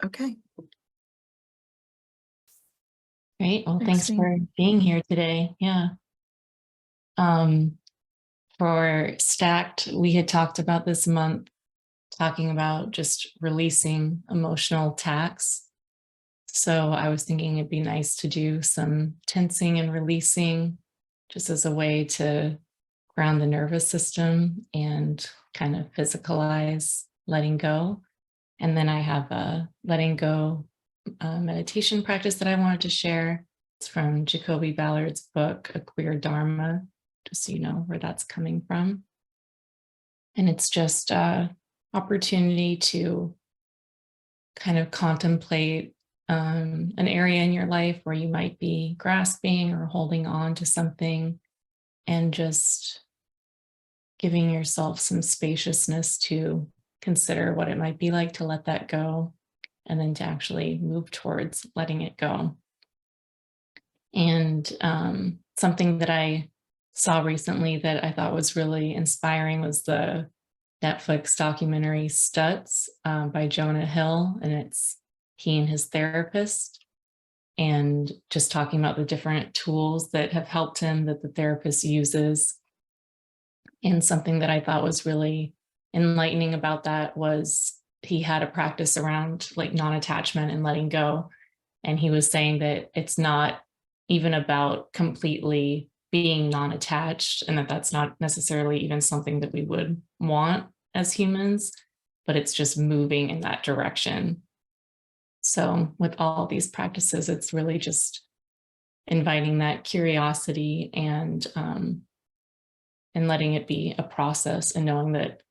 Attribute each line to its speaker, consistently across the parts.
Speaker 1: Okay.
Speaker 2: Great. Well, thanks
Speaker 1: Excellent.
Speaker 2: for being here today. Yeah. Um, for Stacked, we had talked about this month, talking about just releasing emotional tax. So I was thinking it'd be nice to do some tensing and releasing just as a way to ground the nervous system and kind of physicalize letting go. And then I have a letting go meditation practice that I wanted to share. It's from Jacoby Ballard's book, A Queer Dharma, just so you know where that's coming from. And it's just a opportunity to kind of contemplate an area in your life where you might be grasping or holding on to something, and just giving yourself some spaciousness to consider what it might be like to let that go, and then to actually move towards letting it go. And something that I saw recently that I thought was really inspiring was the Netflix documentary Stutz by Jonah Hill. And it's he and his therapist, and just talking about the different tools that have helped him that the therapist uses. And something that I thought was really enlightening about that was he had a practice around like non-attachment and letting go. And he was saying that it's not even about completely being non-attached, and that that's not necessarily even something that we would want as humans, but it's just moving in that direction. So with all these practices, it's really just inviting that curiosity and letting it be a process, and knowing that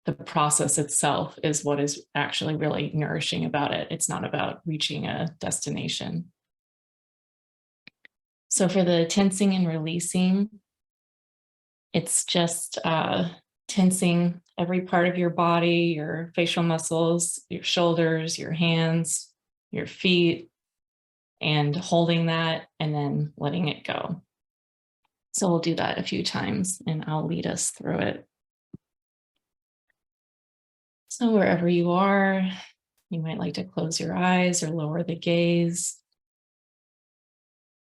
Speaker 2: the process itself is what is actually really nourishing about it. It's not about reaching a destination. So for the tensing and releasing, it's just tensing every part of your body, your facial muscles, your shoulders, your hands, your feet, and holding that and then letting it go. So we'll do that a few times and I'll lead us through it. So wherever you are, you might like to close your eyes or lower the gaze.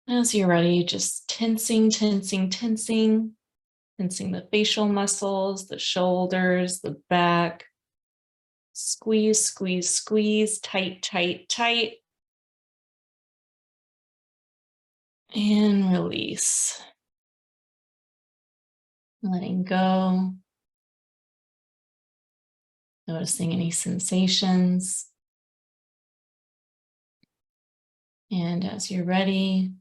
Speaker 2: As you're ready, just tensing, tensing, tensing, tensing the facial muscles, the shoulders, the back. Squeeze, squeeze, squeeze, tight, tight, tight. And release. Letting go. Noticing any sensations. And as you're ready,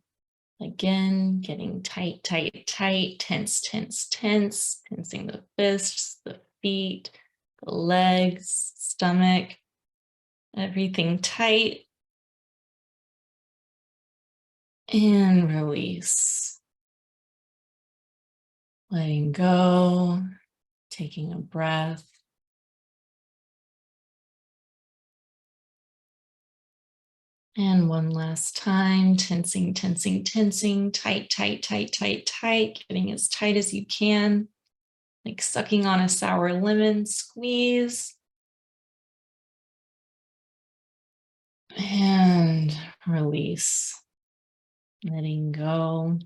Speaker 2: again, getting tight, tight, tight, tense, tense, tense, tensing the fists, the feet, the legs, stomach, everything tight. And release. Letting go, taking a breath. And one last time, tensing, tensing, tensing, tight, tight, tight, tight, tight, getting as tight as you can, like sucking on a sour lemon, squeeze. And release, letting go.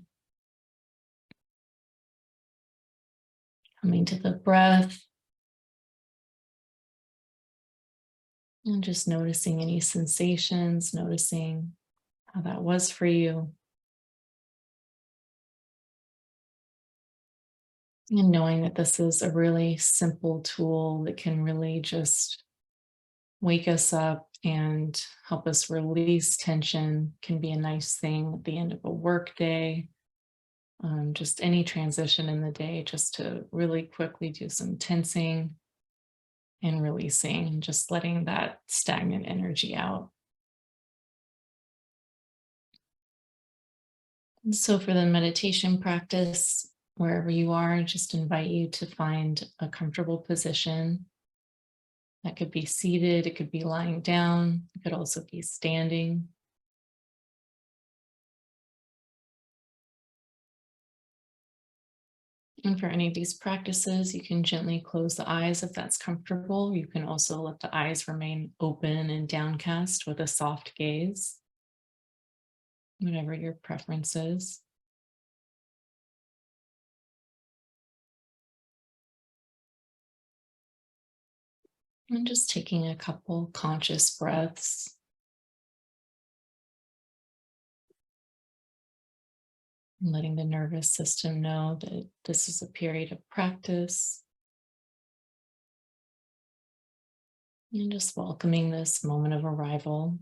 Speaker 2: Coming to the breath. And just noticing any sensations, noticing how that was for you. And knowing that this is a really simple tool that can really just wake us up and help us release tension, can be a nice thing at the end of a work day. Just any transition in the day, just to really quickly do some tensing and releasing, and just letting that stagnant energy out. And so for the meditation practice, wherever you are, just invite you to find a comfortable position. That could be seated, it could be lying down, it could also be standing. And for any of these practices, you can gently close the eyes if that's comfortable. You can also let the eyes remain open and downcast with a soft gaze, whatever your preference is. And just taking a couple conscious breaths, and letting the nervous system know that this is a period of practice. And just welcoming this moment of arrival.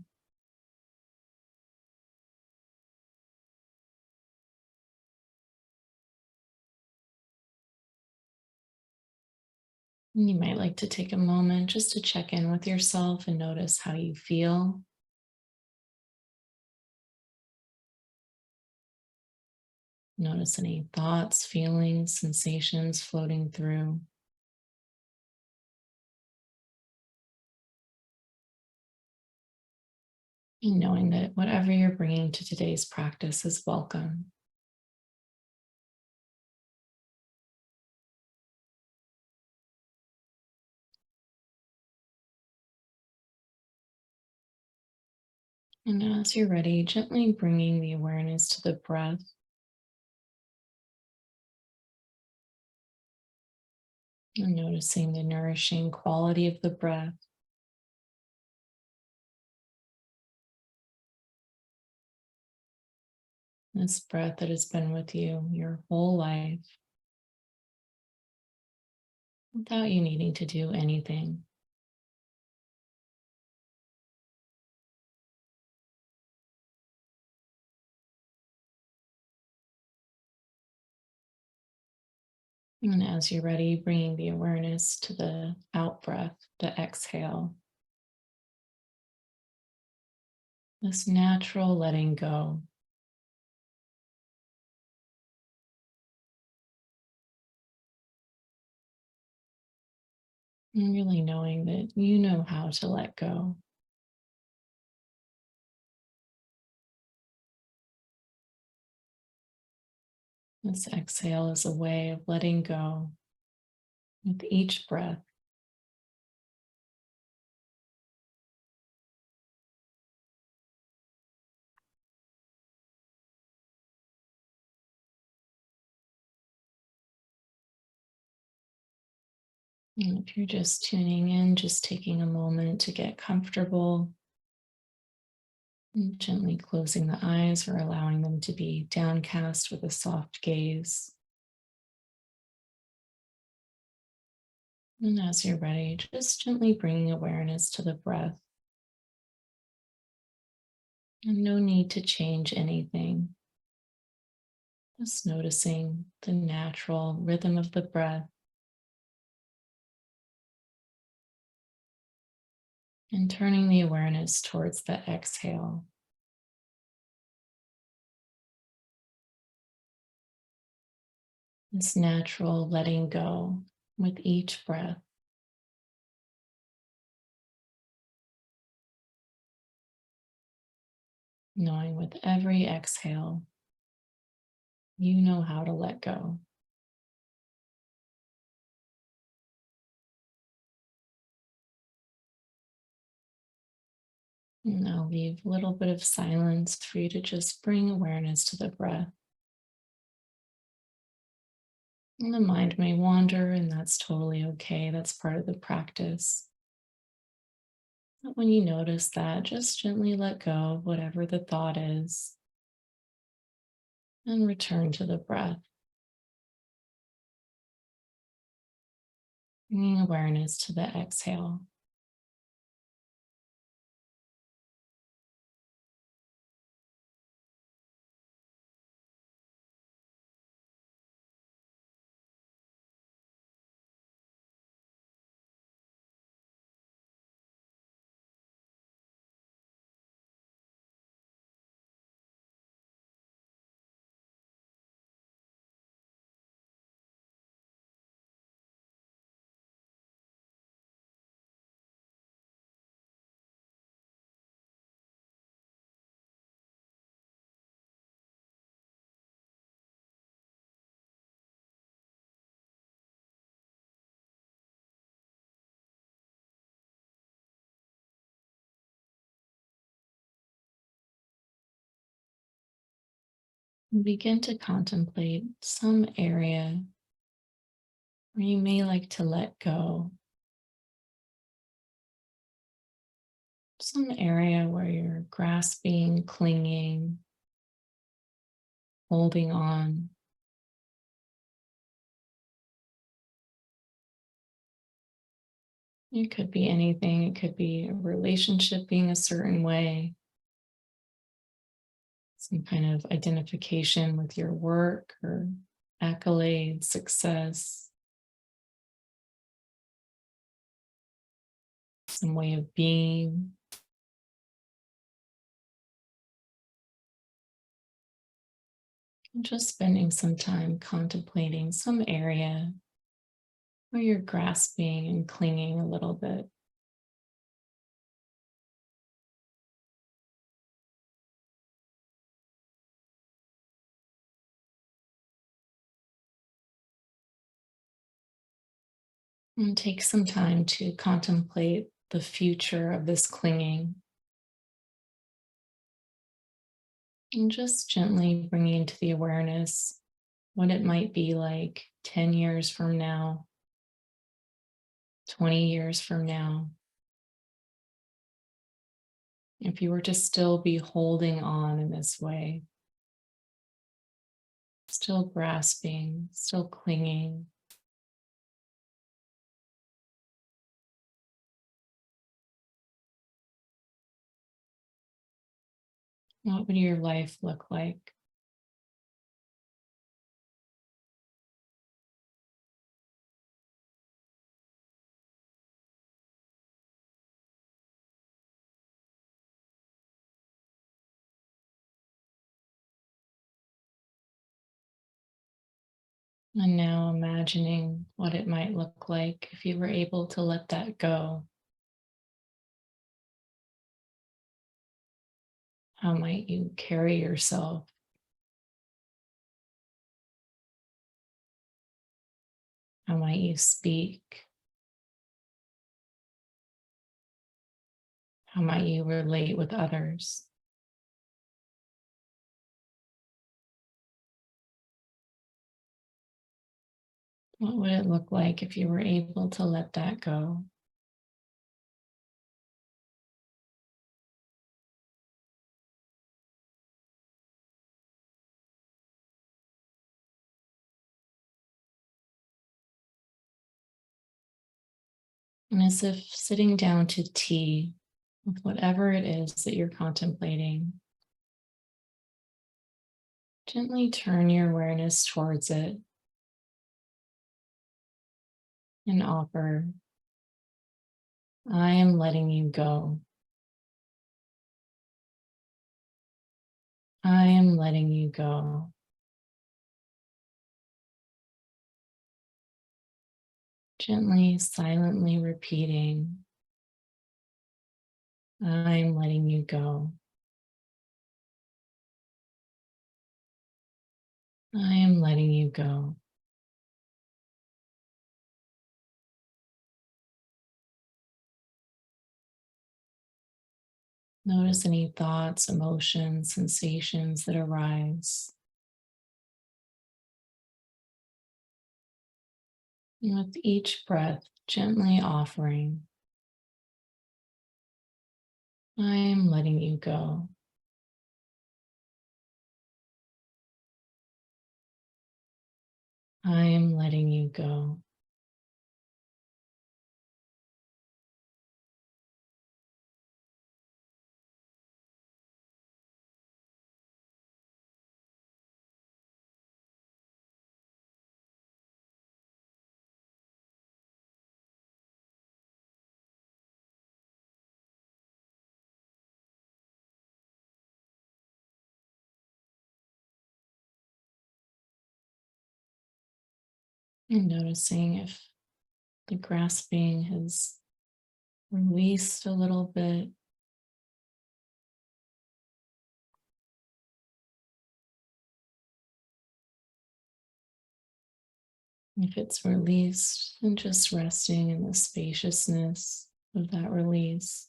Speaker 2: And you might like to take a moment just to check in with yourself and notice how you feel. Notice any thoughts, feelings, sensations floating through. And knowing that whatever you're bringing to today's practice is welcome. And as you're ready, gently bringing the awareness to the breath. And noticing the nourishing quality of the breath. This breath that has been with you your whole life without you needing to do anything. And as you're ready, bringing the awareness to the out breath, the exhale. This natural letting go. And really knowing that you know how to let go. This exhale is a way of letting go with each breath. And if you're just tuning in, just taking a moment to get comfortable, and gently closing the eyes or allowing them to be downcast with a soft gaze. And as you're ready, just gently bringing awareness to the breath. And no need to change anything. Just noticing the natural rhythm of the breath and turning the awareness towards the exhale. This natural letting go with each breath. Knowing with every exhale, you know how to let go. And I'll leave a little bit of silence for you to just bring awareness to the breath. And the mind may wander, and that's totally okay. That's part of the practice. But when you notice that, just gently let go of whatever the thought is and return to the breath, bringing awareness to the exhale. Begin to contemplate some area where you may like to let go, some area where you're grasping, clinging, holding on. It could be anything, it could be a relationship being a certain way, some kind of identification with your work or accolade, success, some way of being. And just spending some time contemplating some area where you're grasping and clinging a little bit. And take some time to contemplate the future of this clinging. And just gently bringing into the awareness what it might be like 10 years from now, 20 years from now. If you were to still be holding on in this way, still grasping, still clinging, what would your life look like? And now imagining what it might look like if you were able to let that go. How might you carry yourself? How might you speak? How might you relate with others? What would it look like if you were able to let that go? And as if sitting down to tea with whatever it is that you're contemplating, gently turn your awareness towards it and offer, I am letting you go. I am letting you go. Gently, silently repeating, I'm letting you go. I am letting you go. Notice any thoughts, emotions, sensations that arise. And with each breath, gently offering, I am letting you go. I am letting you go. And noticing if the grasping has released a little bit. If it's released, then just resting in the spaciousness of that release.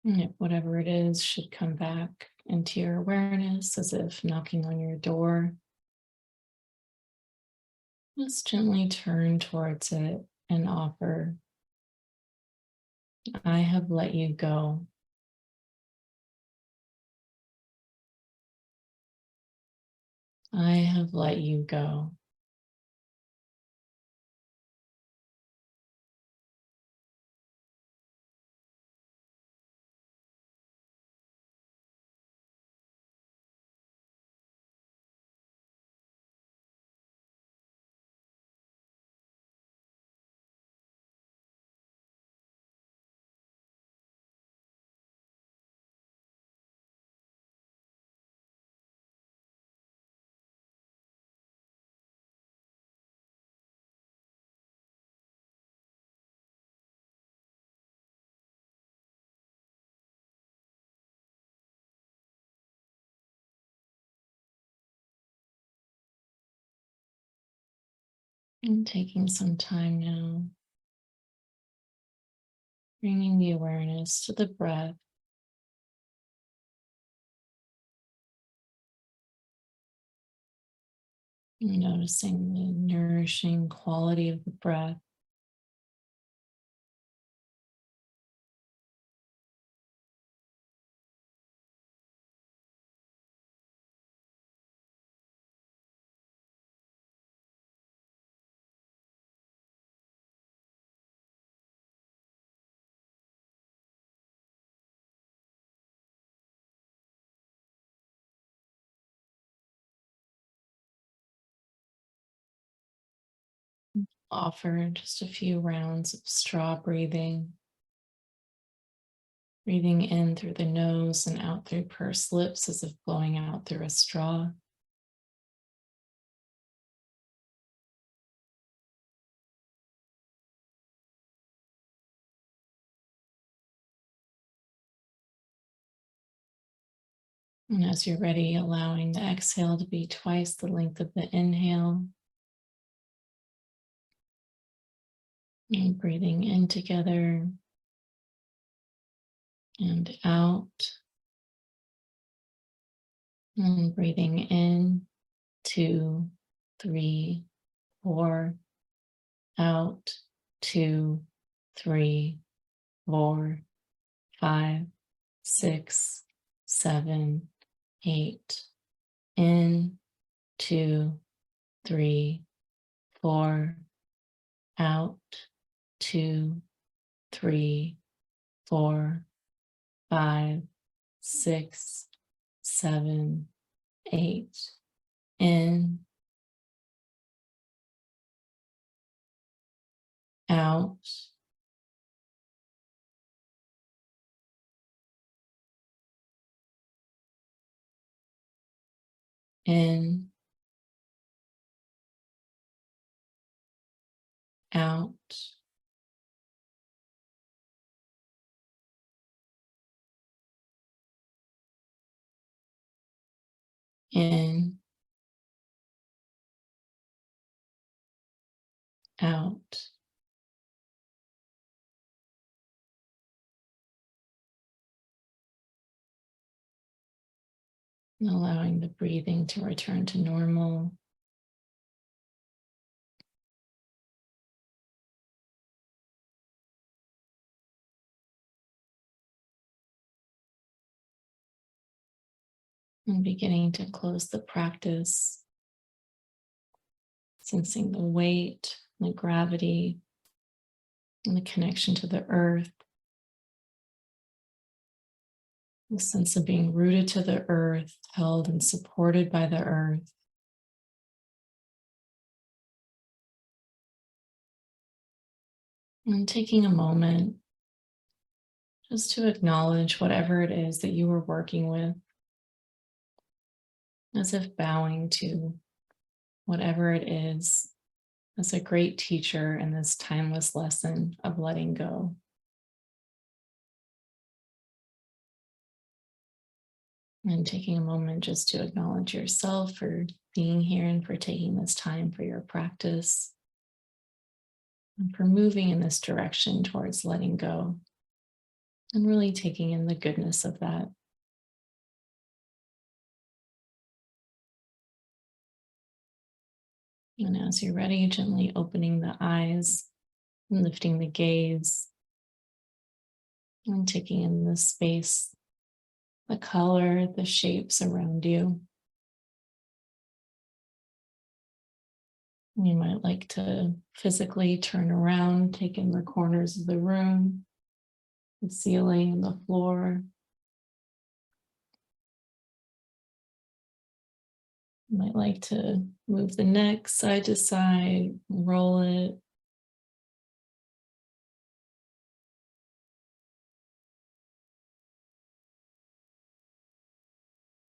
Speaker 2: And if whatever it is should come back into your awareness as if knocking on your door, just gently turn towards it and offer, I have let you go. I have let you go. And taking some time now, bringing the awareness to the breath, noticing the nourishing quality of the breath. Offer just a few rounds of straw breathing, breathing in through the nose and out through pursed lips as if blowing out through a straw. And as you're ready, allowing the exhale to be twice the length of the inhale. And breathing in together and out. And breathing in, 2, 3, 4, out, 2, 3, 4, 5, 6, 7, 8. In, 2, 3, 4, out, 2, 3, 4, 5, 6, 7, 8. In, out, in, out, in, out. Allowing the breathing to return to normal. And beginning to close the practice, sensing the weight, the gravity, and the connection to the earth. The sense of being rooted to the earth, held and supported by the earth. And taking a moment just to acknowledge whatever it is that you were working with, as if bowing to whatever it is as a great teacher in this timeless lesson of letting go. And taking a moment just to acknowledge yourself for being here and for taking this time for your practice and for moving in this direction towards letting go. and really taking in the goodness of that. And as you're ready, gently opening the eyes and lifting the gaze and taking in the space, the color, the shapes around you. You might like to physically turn around, take in the corners of the room, the ceiling, and the floor. You might like to move the neck side to side, roll it.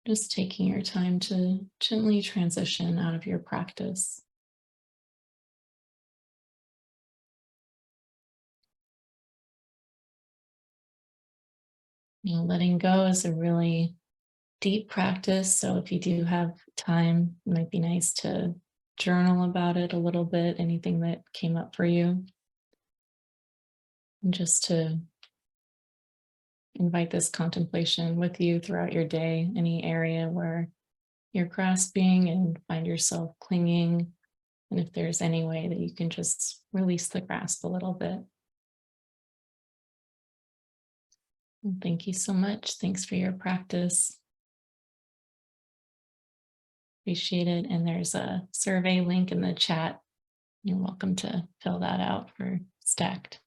Speaker 2: Just taking your time to gently transition out of your practice. Letting go is a really deep practice. So if you do have time, it might be nice to journal about it a little bit, anything that came up for you. And just to invite this contemplation with you throughout your day, any area where you're grasping and find yourself clinging. And if there's any way that you can just release the grasp a little bit. And thank you so much. Thanks for your practice. Appreciate it. And there's a survey link in the chat. You're welcome to fill that out for Stacked.